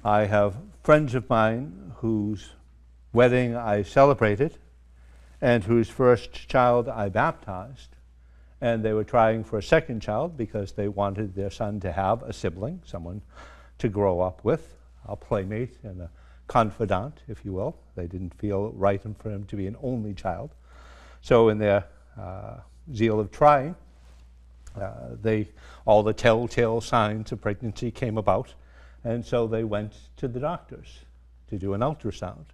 I have friends of mine whose wedding I celebrated and whose first child I baptized, and they were trying for a second child because they wanted their son to have a sibling, someone to grow up with, a playmate and a confidant, if you will. They didn't feel right for him to be an only child. So in their zeal of trying, all the telltale signs of pregnancy came about, and so they went to the doctors to do an ultrasound.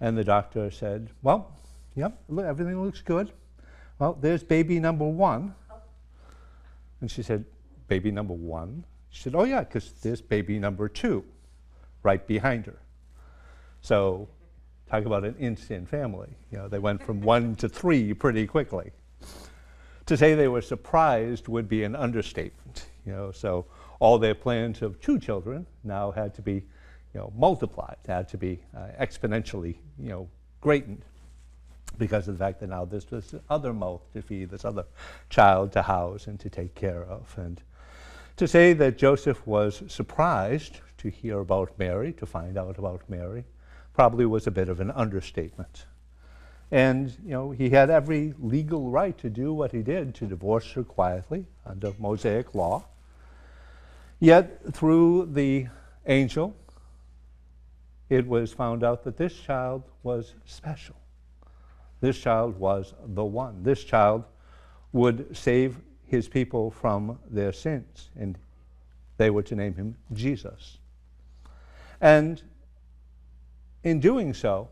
And the doctor said, well, yep, everything looks good. Well, there's baby number 1. And she said, baby number 1? She said, oh yeah, because there's baby number 2 right behind her. So talk about an instant family. They went from 1 to 3 pretty quickly. To say they were surprised would be an understatement. So all their plans of 2 children now had to be, multiplied, had to be exponentially, greatened, because of the fact that now there's this other mouth to feed, this other child to house and to take care of. And to say that Joseph was surprised to hear about Mary, to find out about Mary, probably was a bit of an understatement. And, he had every legal right to do what he did, to divorce her quietly under Mosaic law. Yet, through the angel, it was found out that this child was special. This child was the one. This child would save his people from their sins, and they were to name him Jesus. And in doing so,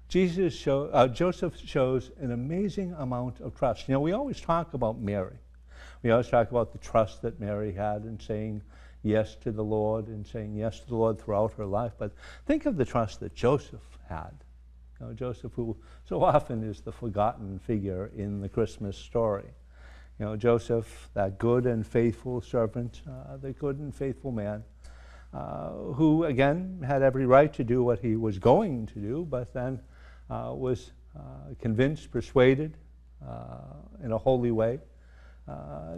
Joseph shows an amazing amount of trust. We always talk about Mary. We always talk about the trust that Mary had in saying yes to the Lord and saying yes to the Lord throughout her life. But think of the trust that Joseph had. Joseph, who so often is the forgotten figure in the Christmas story. Joseph, that good and faithful servant, the good and faithful man, who, again, had every right to do what he was going to do, but then was convinced, persuaded in a holy way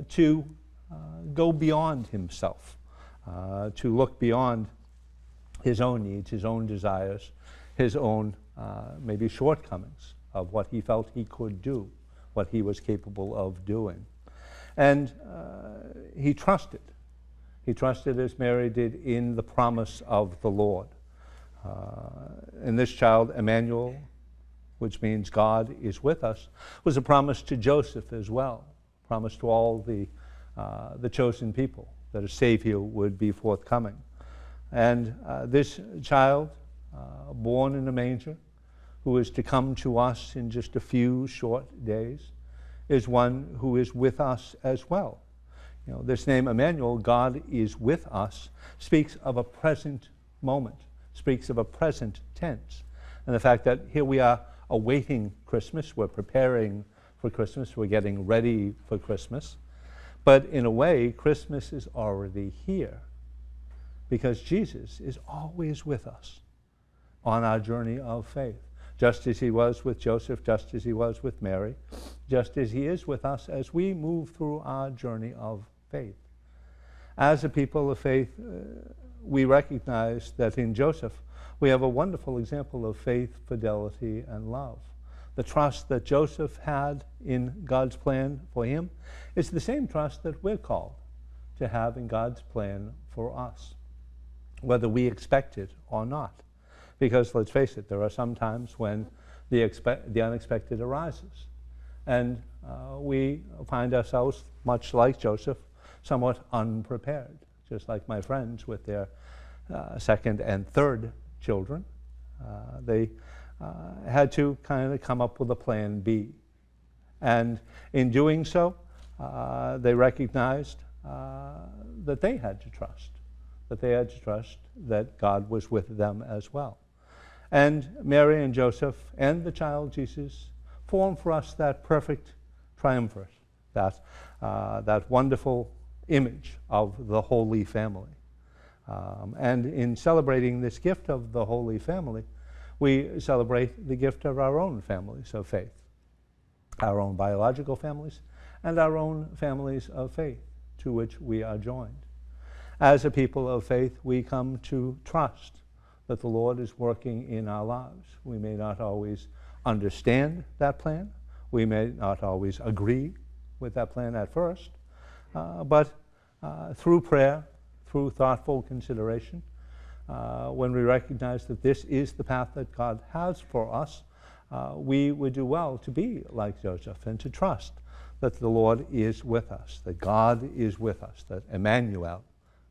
to go beyond himself, to look beyond his own needs, his own desires, his own maybe shortcomings of what he felt he could do, what he was capable of doing. And he trusted. He trusted, as Mary did, in the promise of the Lord. And this child, Emmanuel, which means God is with us, was a promise to Joseph as well, a promise to all the chosen people that a Savior would be forthcoming. And this child, born in a manger, who is to come to us in just a few short days, is one who is with us as well. This name, Emmanuel, God is with us, speaks of a present moment, speaks of a present tense. And the fact that here we are awaiting Christmas, we're preparing for Christmas, we're getting ready for Christmas. But in a way, Christmas is already here, because Jesus is always with us on our journey of faith, just as he was with Joseph, just as he was with Mary, just as he is with us as we move through our journey of faith. As a people of faith, we recognize that in Joseph we have a wonderful example of faith, fidelity, and love. The trust that Joseph had in God's plan for him is the same trust that we're called to have in God's plan for us, whether we expect it or not. Because let's face it, there are some times when the unexpected arises. And we find ourselves, much like Joseph, somewhat unprepared, just like my friends with their second and third children. They had to kind of come up with a plan B. And in doing so, they recognized that they had to trust, that God was with them as well. And Mary and Joseph and the child Jesus form for us that perfect triumvirate, that wonderful image of the Holy Family. And in celebrating this gift of the Holy Family, we celebrate the gift of our own families of faith, our own biological families, and our own families of faith to which we are joined. As a people of faith, we come to trust that the Lord is working in our lives. We may not always understand that plan. We may not always agree with that plan at first, but through prayer, through thoughtful consideration, when we recognize that this is the path that God has for us, we would do well to be like Joseph and to trust that the Lord is with us, that God is with us, that Emmanuel,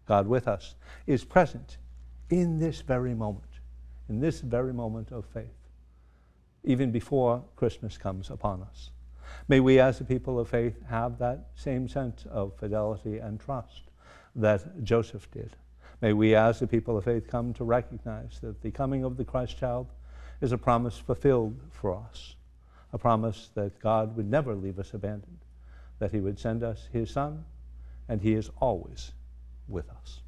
God with us, is present in this very moment of faith, even before Christmas comes upon us. May we as a people of faith have that same sense of fidelity and trust that Joseph did. May we as a people of faith come to recognize that the coming of the Christ child is a promise fulfilled for us, a promise that God would never leave us abandoned, that he would send us his Son, and he is always with us.